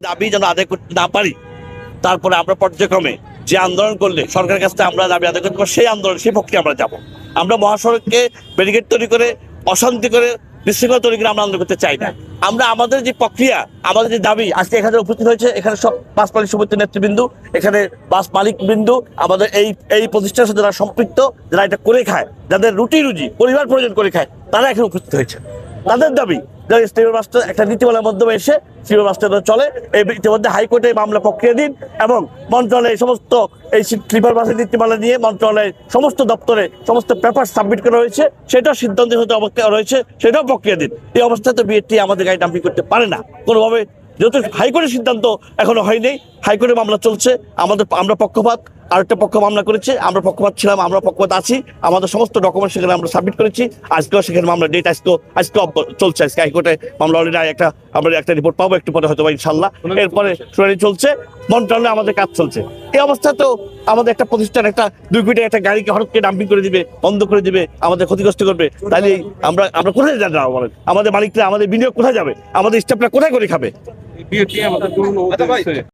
দাবি যেন আদায় করতে না পারি, তারপরে আমরা পর্যায়ক্রমে যে আন্দোলন করলে সরকারের কাছে আমরা দাবি আদায় করতে পারবো, সেই আন্দোলন সেই পক্ষে আমরা যাব। আমরা মহাসড়ককে ব্যারিকেড তৈরি করে, অশান্তি করে, বিশৃঙ্খলা তৈরি করে আমরা আন্দোলন করতে চাই না। আমরা আমাদের যে প্রক্রিয়া, আমাদের যে দাবি আজকে এখানে উপস্থিত হয়েছে, এখানে সব বাস মালিক সমিতির নেতৃবৃন্দ, এখানে বাস মালিক বিন্দু, আমাদের এই প্রতিষ্ঠানের সাথে যারা সম্পৃক্ত, যারা এটা করে খায়, যাদের রুটি রুজি পরিবার প্রয়োজন করে খায়, তারা এখানে উপস্থিত হয়েছে। তাদের দাবি যারা স্লিপার বাসটা একটা নীতিমালার মাধ্যমে এসে স্লিপার বাসটা চলে, এই ইতিমধ্যে হাইকোর্টে মামলা প্রক্রিয়া দিন এবং মন্ত্রণালয়ে সমস্ত এই স্লিপার বাসের নীতিমালা নিয়ে মন্ত্রণালয়ের সমস্ত দপ্তরে সমস্ত পেপার সাবমিট করা হয়েছে, সেটাও সিদ্ধান্ত হতে অপেক্ষা রয়েছে, সেটাও প্রক্রিয়া দিন। এই অবস্থায় তো বিএডটি আমাদের গাড়ি ডাম্পিং করতে পারে না কোনোভাবে, যেহেতু হাইকোর্টের সিদ্ধান্ত এখনো হয়নি। হাইকোর্টে মামলা চলছে, আমরা পক্ষপাত, আরেকটা পক্ষ মামলা করেছে, আমরা পক্ষপাত ছিলাম, আমরা পক্ষপাত আছি, আমাদের সমস্ত ডকুমেন্ট সেখানে আমরা সাবমিট করেছি। আজকেও সেখানে মামলা ডেট আজকে চলছে, আজকে হাইকোর্টে মামলা অলরেডি আমরা একটা রিপোর্ট পাবো একটু পরে হয়তো ইনশাল্লাহ। এরপরে শুনানি চলছে, মন্ত্রণালয়ে আমাদের কাজ চলছে। এই অবস্থা তো আমাদের একটা প্রতিষ্ঠান একটা 2 কোটি একটা গাড়িকে হঠাৎ ডাম্পিং করে দিবে, বন্ধ করে দিবে, আমাদের ক্ষতিগ্রস্ত করবে, তাহলে আমরা কোথায় যাবো? বলেন, আমাদের মালিকরা, আমাদের বিনিয়োগ কোথায় যাবে? আমাদের স্টাফরা কোথায় করে খাবে?